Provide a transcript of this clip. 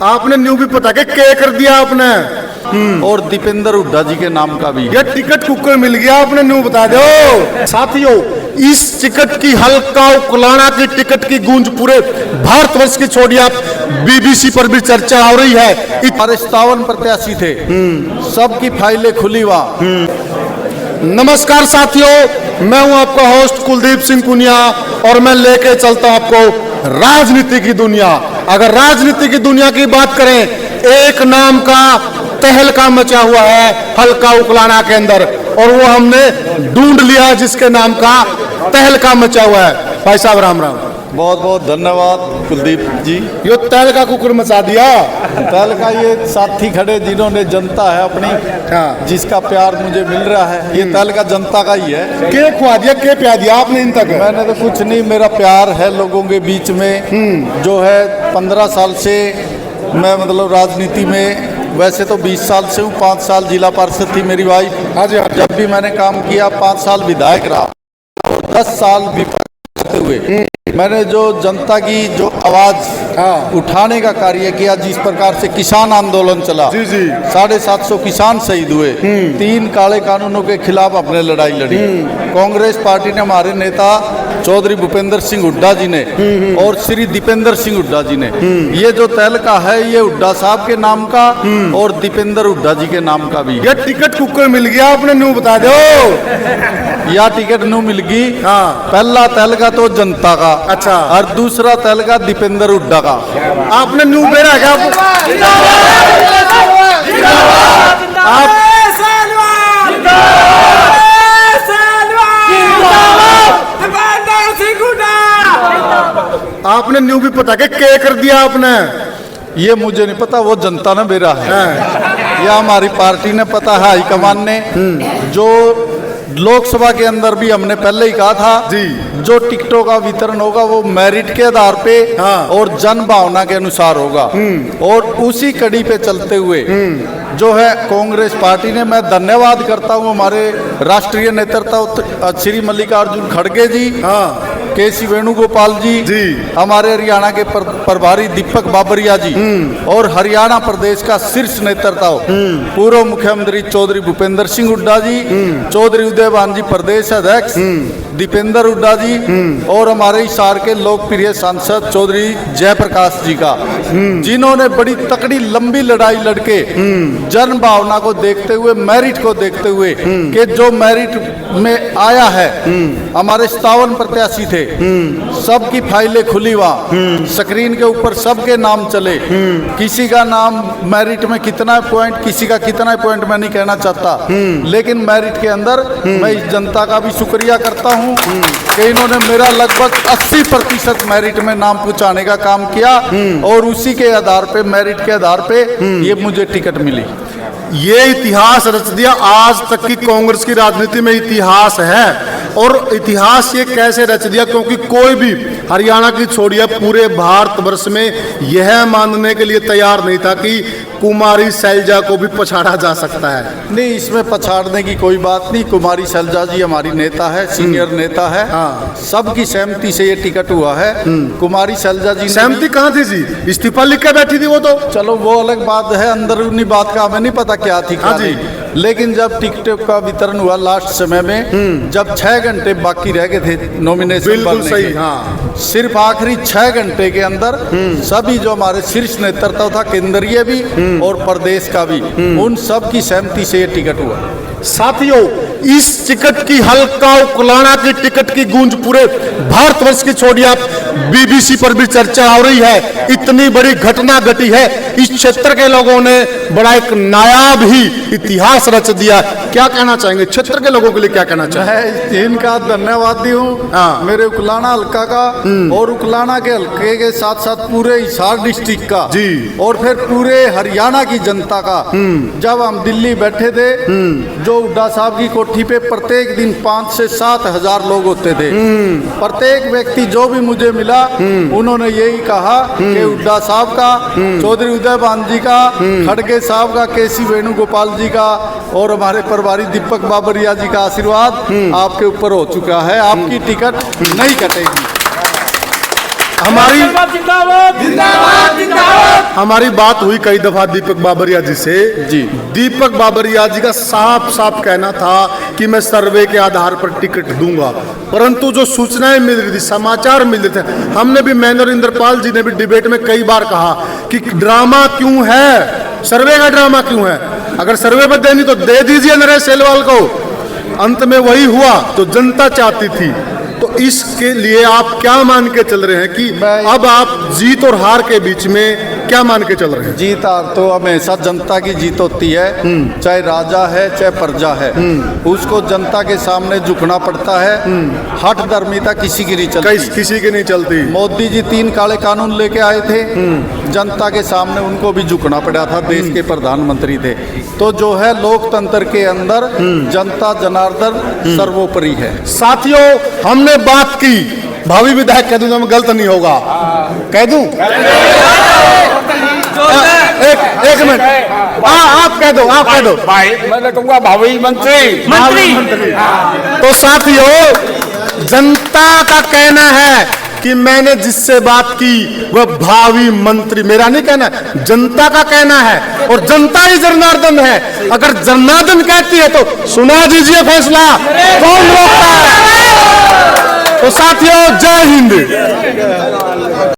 आपने न्यू भी पता के कर दिया आपने। और दीपेंद्र हुड्डा जी के नाम का भी। ये टिकट कुकर मिल गया आपने, न्यू बता दो। साथियों, इस टिकट की हल्का उकलाना की टिकट की गूंज पूरे भारतवर्ष की छोड़िए, आप बीबीसी पर भी चर्चा हो रही है। 57 प्रत्याशी थे, सबकी फाइलें खुली वहां। नमस्कार साथियों, मैं हूं आपका होस्ट कुलदीप सिंह पुनिया और मैं लेके चलता हूं आपको राजनीति की दुनिया। अगर राजनीति की दुनिया की बात करें, एक नाम का तहलका मचा हुआ है हल्का उकलाना के अंदर, और वो हमने ढूंढ लिया जिसके नाम का तहलका मचा हुआ है। भाई साहब राम राम। बहुत बहुत धन्यवाद कुलदीप जी। यो तहलका कुकर मचा दिया। तहलका ये साथी खड़े जिन्होंने जनता है अपनी, जिसका प्यार मुझे मिल रहा है, ये तहलका जनता का ही है। के खुआ दिया, के प्या दिया आपने इन तक? मैंने तो कुछ नहीं, मेरा प्यार है लोगों के बीच में, जो है 15 साल से मैं मतलब राजनीति में, वैसे तो 20 साल से हूँ। 5 साल जिला पार्षद थी मेरी वाइफ। हाँ जी। जब भी मैंने काम किया, 5 साल विधायक रहा और 10 साल विपक्ष करते हुए मैंने जो जनता की जो आवाज उठाने का कार्य किया, जिस प्रकार से किसान आंदोलन चला, जी जी, 750 किसान शहीद हुए, 3 काले कानूनों के खिलाफ अपने लड़ाई लड़ी। कांग्रेस पार्टी ने, हमारे नेता चौधरी भूपेंद्र सिंह हुड्डा जी ने और श्री दीपेंद्र सिंह हुड्डा जी ने, ये जो तहलका है ये हुड्डा साहब के नाम का और दीपेंद्र हुड्डा जी के नाम का भी। ये टिकट कुकर मिल गया आपने, न्यू बता दो। या टिकट न्यू मिल गई। पहला तहलका तो जनता का, अच्छा, और दूसरा तहलका दीपेंद्र हुड्डा का। आपने न्यू बेरा क्या आपने न्यू भी पता के कर दिया आपने? ये मुझे नहीं पता, वो जनता ने बेरा है या हमारी पार्टी ने पता है, हाईकमान ने। जो लोकसभा के अंदर भी हमने पहले ही कहा था जी, जो टिकटों का वितरण होगा वो मेरिट के आधार पे और जन भावना के अनुसार होगा। और उसी कड़ी पे चलते हुए जो है कांग्रेस पार्टी ने, मैं धन्यवाद करता हूँ हमारे राष्ट्रीय नेतृत्व श्री मल्लिकार्जुन खड़गे जी, केसी वेणुगोपाल जी, हमारे हरियाणा के प्रभारी दीपक बाबरिया जी, और हरियाणा प्रदेश का शीर्ष नेतृत्व पूर्व मुख्यमंत्री चौधरी भूपेंद्र सिंह हुड्डा जी, चौधरी उदयभान जी प्रदेश अध्यक्ष, दीपेंद्र हुड्डा जी, और हमारे हिसार के लोकप्रिय सांसद चौधरी जयप्रकाश जी का, जिन्होंने बड़ी तकड़ी लंबी लड़ाई लड़के जन भावना को देखते हुए, मेरिट को देखते हुए, कि जो मेरिट में आया है, हमारे 57 प्रत्याशी थे, सबकी फाइलें खुली वहां, स्क्रीन के ऊपर सबके नाम चले। किसी का नाम मेरिट में कितना पॉइंट, किसी का कितना पॉइंट मैं नहीं कहना चाहता, लेकिन मेरिट के अंदर मैं इस जनता का भी शुक्रिया करता हूं कि इन्होंने मेरा लगभग 80% मेरिट में नाम पहुंचाने का काम किया, और उसी के आधार पे, मेरिट के आधार पे ये मुझे टिकट मिली। ये इतिहास रच दिया। आज तक की कांग्रेस की राजनीति में इतिहास है, और इतिहास ये कैसे रच दिया, क्योंकि कोई भी हरियाणा की छोड़िए पूरे भारतवर्ष में यह मानने के लिए तैयार नहीं था कि कुमारी शैलजा को भी पछाड़ा जा सकता है। नहीं, इसमें पछाड़ने की कोई बात नहीं। कुमारी शैलजा जी हमारी नेता है, सीनियर नेता है, सबकी सहमति से ये टिकट हुआ है। कुमारी शैलजा जी, सहमति कहाँ थी जी? इस्तीफा लिख के बैठी थी वो तो। चलो वो अलग बात है, अंदरूनी बात का हमें नहीं पता क्या थी क्या नहीं। लेकिन जब टिकट का वितरण हुआ लास्ट समय में, जब 6 घंटे बाकी रह गए थे नॉमिनेशन, बिल्कुल सही, सिर्फ आखिरी 6 घंटे के अंदर सभी जो हमारे शीर्ष नेतृत्व था, केंद्रीय भी और प्रदेश का भी, उन सब की सहमति से ये टिकट हुआ। साथियों, इस टिकट की हल्का उकलाना की टिकट की गूंज पूरे भारतवर्ष की छोड़िए, आप बीबीसी पर भी चर्चा हो रही है। इतनी बड़ी घटना घटी है, इस क्षेत्र के लोगों ने बड़ा एक नायाब ही इतिहास रच दिया। क्या कहना चाहेंगे क्षेत्र के लोगों के लिए, क्या कहना चाहेंगे? इनका धन्यवादी हूँ, मेरे उकलाना हल्का का और उकलाना के हल्के के साथ साथ पूरे हिसार डिस्ट्रिक्ट का जी, और फिर पूरे हरियाणा की जनता का। जब हम दिल्ली बैठे थे, जो हुड्डा साहब की कोठी पे प्रत्येक दिन 5 से 7 हजार लोग होते थे। प्रत्येक व्यक्ति जो भी मुझे मिला, उन्होंने यही कहा कि हुड्डा साहब का, चौधरी उदयभान जी का, खड़गे साहब का, केसी वेणुगोपाल जी का और हमारे प्रभारी दीपक बाबरिया जी का आशीर्वाद आपके ऊपर हो चुका है। आपकी टिकट नहीं कटेगी। हमारी जिंदाबाद जिंदाबाद जिंदाबाद। हमारी बात हुई कई दफा दीपक बाबरिया जी से। जी। दीपक बाबरिया जी का साफ साफ कहना था कि मैं सर्वे के आधार पर टिकट दूंगा, परंतु जो सूचनाएं मिल रही थी, समाचार मिल रहे थे, हमने भी, मैंने और इंद्रपाल जी ने भी डिबेट में कई बार कहा कि ड्रामा क्यों है, सर्वे का ड्रामा क्यों है। अगर सर्वे पर देनी तो दे दीजिए नरेश सेलवाल को। अंत में वही हुआ जो जनता चाहती थी। तो इसके लिए आप क्या मान के चल रहे हैं कि अब आप जीत और हार के बीच में क्या मान के चल रहे हैं? जीत हार तो हमेशा जनता की जीत होती है, चाहे राजा है चाहे प्रजा है, उसको जनता के सामने झुकना पड़ता है। हठ धर्मिता किसी की नहीं चलती, किसी की नहीं चलती। मोदी जी 3 काले कानून लेके आए थे, जनता के सामने उनको भी झुकना पड़ा था, देश के प्रधानमंत्री थे। तो जो है लोकतंत्र के अंदर जनता जनार्दन सर्वोपरि है। साथियों, हमने बात की, भावी विधायक कह दूं तो गलत नहीं होगा, कह दूं? एक मिनट, आप कह दो, आप कह दो। भाई मैं कहूँगा भावी मंत्री। तो साथियों, जनता का कहना है कि मैंने जिससे बात की वह भावी मंत्री, मेरा नहीं कहना, जनता का कहना है, और जनता ही जनार्दन है। अगर जनार्दन कहती है तो सुना दीजिए फैसला, कौन रोकता है? तो साथियों, जय हिंद।